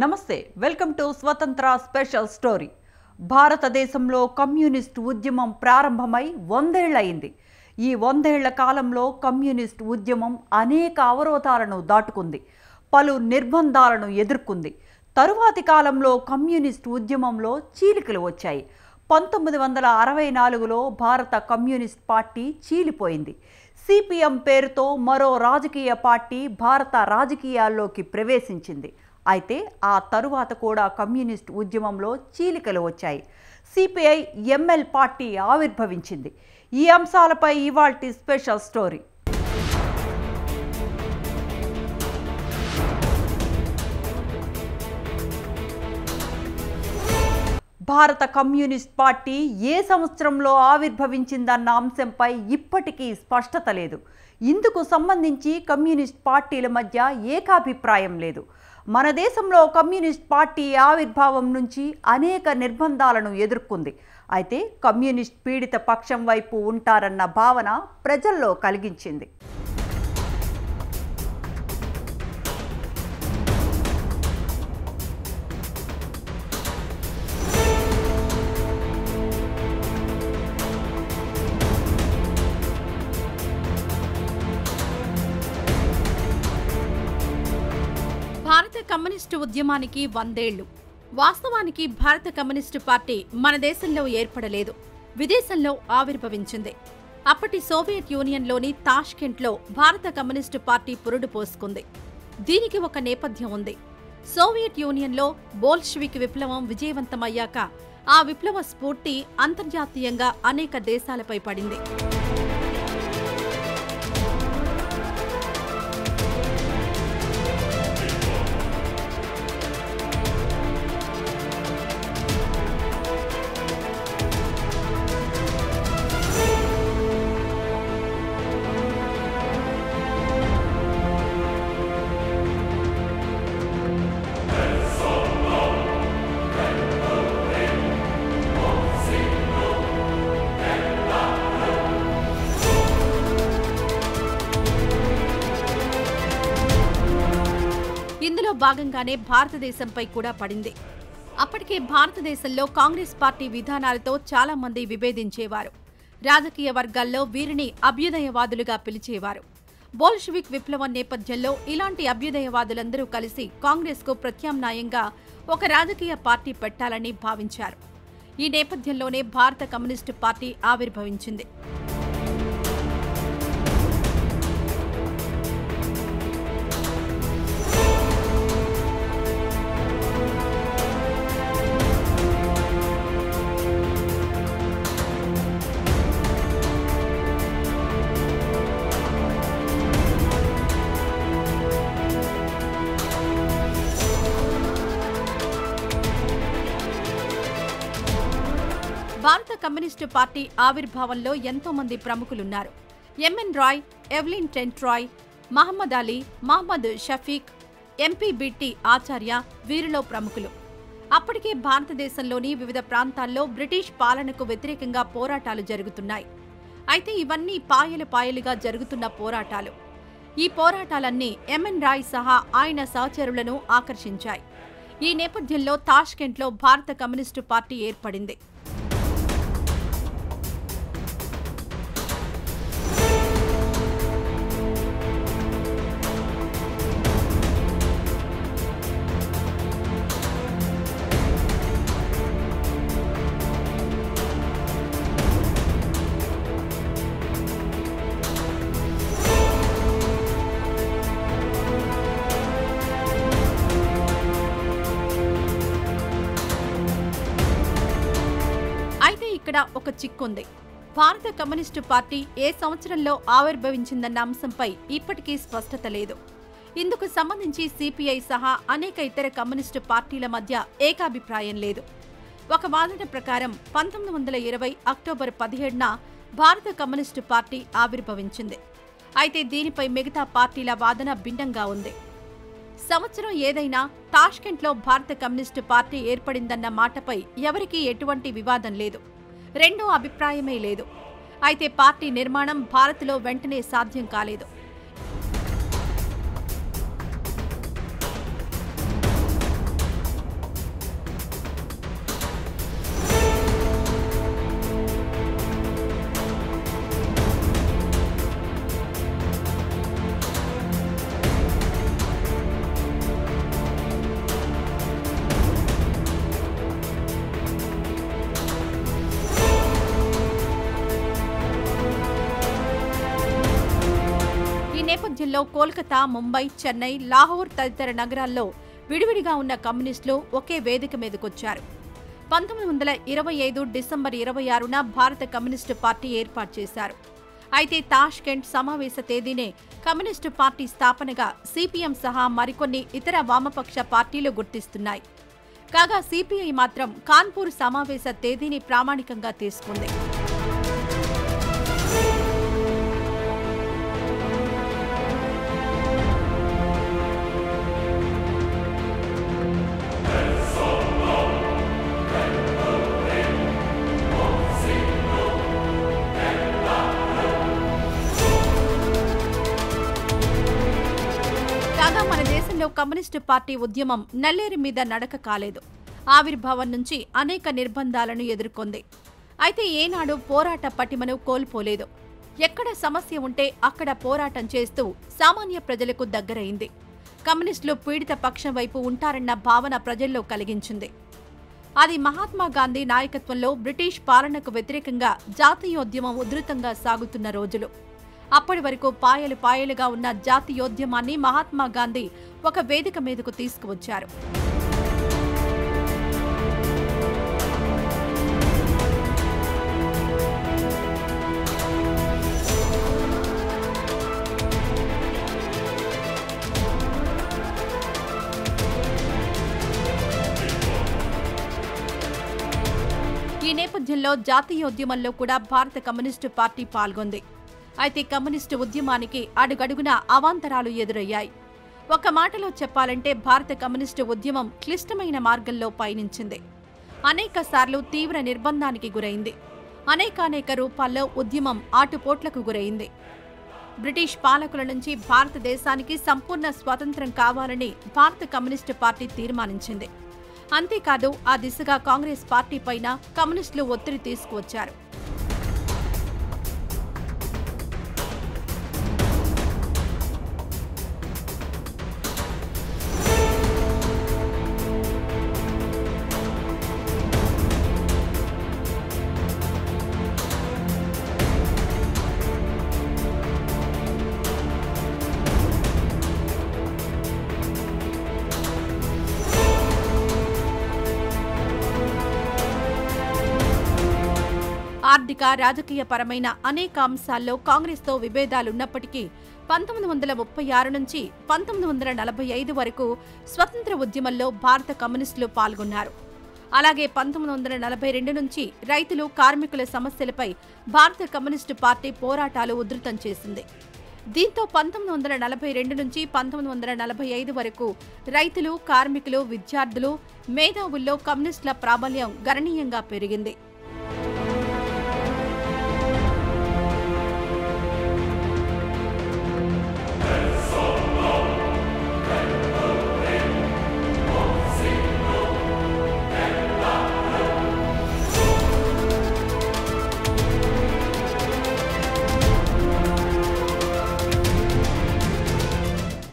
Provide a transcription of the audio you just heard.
నమస్తే welcome to స్వతంత్ర special story. భారతదేశంలో కమ్యూనిస్ట్ ఉద్యమం ప్రారంభమై 100 ఏళ్లయింది. ఈ 100 ఏళ్ల కాలంలో కమ్యూనిస్ట్ ఉద్యమం అనేక అవరోధాలను దాటుకుంది, పలు నిర్బంధాలను ఎదుర్కొంది. తరువాతి కాలంలో కమ్యూనిస్ట్ ఉద్యమంలో చీలికలు వచ్చాయి. 1964లో భారత కమ్యూనిస్ట్ పార్టీ చీలిపోయింది. సిపిఎం పేరుతో మరో రాజకీయ పార్టీ భారత రాజకీయాల్లోకి ప్రవేశించింది. అయితే ఆ తరువాత కూడా కమ్యూనిస్ట్ ఉద్యమంలో చీలికలు వచ్చాయి. సిపిఐ ఎంఎల్ పార్టీ ఆవిర్భవించింది. ఈ అంశాలపై ఇవాల్టి స్పెషల్ స్టోరీ. భారత కమ్యూనిస్ట్ పార్టీ ఏ సంవత్సరంలో ఆవిర్భవించిందన్న అంశంపై ఇప్పటికీ స్పష్టత లేదు. ఇందుకు సంబంధించి కమ్యూనిస్ట్ పార్టీల మధ్య ఏకాభిప్రాయం లేదు. మన దేశంలో కమ్యూనిస్ట్ పార్టీ ఆవిర్భావం నుంచి అనేక నిర్బంధాలను ఎదుర్కొంది. అయితే కమ్యూనిస్ట్ పీడిత పక్షం వైపు ఉంటారన్న భావన ప్రజల్లో కలిగించింది. భారత కమ్యూనిస్టు ఉద్యమానికి 100 ఏళ్లు. వాస్తవానికి భారత కమ్యూనిస్టు పార్టీ మన దేశంలో ఏర్పడలేదు, విదేశంలో ఆవిర్భవించింది. అప్పటి సోవియట్ యూనియన్లోని తాష్కెంట్లో భారత కమ్యూనిస్టు పార్టీ పురుడు పోసుకుంది. దీనికి ఒక నేపథ్యం ఉంది. సోవియట్ యూనియన్లో బోల్షివిక్ విప్లవం విజయవంతమయ్యాక ఆ విప్లవ స్ఫూర్తి అంతర్జాతీయంగా అనేక దేశాలపై పడింది. ఇందులో భాగంగానే భారతదేశంపై కూడా పడింది. అప్పటికే భారతదేశంలో కాంగ్రెస్ పార్టీ విధానాలతో చాలా మంది విభేదించేవారు. రాజకీయ వర్గాల్లో వీరిని అభ్యుదయవాదులుగా పిలిచేవారు. బోల్షివిక్ విప్లవం నేపథ్యంలో ఇలాంటి అభ్యుదయవాదులందరూ కలిసి కాంగ్రెస్కు ప్రత్యామ్నాయంగా ఒక రాజకీయ పార్టీ పెట్టాలని భావించారు. ఈ నేపథ్యంలోనే భారత కమ్యూనిస్టు పార్టీ ఆవిర్భవించింది. భారత కమ్యూనిస్టు పార్టీ ఆవిర్భావంలో ఎంతో మంది ప్రముఖులున్నారు. M N, Evelyn Trent Roy, Mohammad Ali, Mohammad Shafiq, M P Acharya వీరిలో ప్రముఖులు. అప్పటికే భారతదేశంలోని వివిధ ప్రాంతాల్లో బ్రిటిష్ పాలనకు వ్యతిరేకంగా పోరాటాలు జరుగుతున్నాయి. అయితే ఇవన్నీ పాయలుగా జరుగుతున్న పోరాటాలు. ఈ పోరాటాలన్నీ ఎంఎన్ రాయ్ సహా ఆయన సహచరులను ఆకర్షించాయి. ఈ నేపథ్యంలో తాష్కెంట్లో భారత కమ్యూనిస్టు పార్టీ ఏర్పడింది. అయితే ఇక్కడ ఒక చిక్కుంది. భారత కమ్యూనిస్టు పార్టీ ఏ సంవత్సరంలో ఆవిర్భవించిందన్న అంశంపై ఇప్పటికీ స్పష్టత లేదు. ఇందుకు సంబంధించి సిపిఐ సహా అనేక ఇతర కమ్యూనిస్టు పార్టీల మధ్య ఏకాభిప్రాయం లేదు. ఒక వాదన ప్రకారం 1920 అక్టోబర్ 17న భారత కమ్యూనిస్టు పార్టీ ఆవిర్భవించింది. అయితే దీనిపై మిగతా పార్టీల వాదన భిన్నంగా ఉంది. సంవత్సరం ఏదైనా తాష్కెంట్లో భారత కమ్యూనిస్టు పార్టీ ఏర్పడిందన్న మాటపై ఎవరికీ ఎటువంటి వివాదం లేదు, రెండో అభిప్రాయమే లేదు. అయితే పార్టీ నిర్మాణం భారత్లో వెంటనే సాధ్యం కాలేదు. నేపథ్యంలో కోల్కతా, ముంబై, చెన్నై, లాహోర్ తదితర నగరాల్లో విడివిడిగా ఉన్న కమ్యూనిస్టులు ఒకే వేదిక మీదకొచ్చారు. 1925 డిసెంబర్ 26న భారత కమ్యూనిస్టు పార్టీ ఏర్పాటు చేశారు. అయితే తాష్కెంట్ సమావేశ తేదీనే కమ్యూనిస్టు పార్టీ స్థాపనగా సిపిఎం సహా మరికొన్ని ఇతర వామపక్ష పార్టీలు గుర్తిస్తున్నాయి. కాగా సిపిఐ మాత్రం కాన్పూర్ సమావేశ తేదీని ప్రామాణికంగా తీసుకుంది. కాగా మన దేశంలో కమ్యూనిస్టు పార్టీ ఉద్యమం నల్లేరు మీద నడక కాలేదు. ఆవిర్భావం నుంచి అనేక నిర్బంధాలను ఎదుర్కొంది. అయితే ఏనాడు పోరాట పటిమను కోల్పోలేదు. ఎక్కడ సమస్య ఉంటే అక్కడ పోరాటం చేస్తూ సామాన్య ప్రజలకు దగ్గరైంది. కమ్యూనిస్టులు పీడిత పక్షం వైపు ఉంటారన్న భావన ప్రజల్లో కలిగించింది. అది మహాత్మా గాంధీ నాయకత్వంలో బ్రిటిష్ పాలనకు వ్యతిరేకంగా జాతీయోద్యమం ఉధృతంగా సాగుతున్న రోజులు. అప్పటి వరకు పాయలు పాయలుగా ఉన్న జాతీయోద్యమాన్ని మహాత్మా గాంధీ ఒక వేదిక మీదకు తీసుకువచ్చారు. ఈ నేపథ్యంలో జాతీయోద్యమంలో కూడా భారత కమ్యూనిస్టు పార్టీ పాల్గొంది. అయితే కమ్యూనిస్టు ఉద్యమానికి అడుగడుగునా అవాంతరాలు ఎదురయ్యాయి. ఒక మాటలో చెప్పాలంటే భారత కమ్యూనిస్టు ఉద్యమం క్లిష్టమైన మార్గంలో పయనించింది. అనేక సార్లు తీవ్ర నిర్బంధానికి గురైంది. అనేకానేక రూపాల్లో ఉద్యమం ఆటుపోట్లకు గురైంది. బ్రిటిష్ పాలకుల నుంచి భారతదేశానికి సంపూర్ణ స్వాతంత్ర్యం కావాలని భారత కమ్యూనిస్టు పార్టీ తీర్మానించింది. అంతేకాదు ఆ దిశగా కాంగ్రెస్ పార్టీ పైన కమ్యూనిస్టులు ఒత్తిడి తీసుకువచ్చారు. ఆర్థిక, రాజకీయ పరమైన అనేక అంశాల్లో కాంగ్రెస్తో విభేదాలున్నప్పటికీ 1936 నుంచి 1945 వరకు స్వతంత్ర ఉద్యమంలో భారత కమ్యూనిస్టులు పాల్గొన్నారు. అలాగే 1942 నుంచి రైతులు, కార్మికుల సమస్యలపై భారత కమ్యూనిస్టు పార్టీ పోరాటాలు ఉధృతం చేసింది. దీంతో 1942 నుంచి 1945 వరకు రైతులు, కార్మికులు, విద్యార్థులు, మేధావుల్లో కమ్యూనిస్టుల ప్రాబల్యం గణనీయంగా పెరిగింది.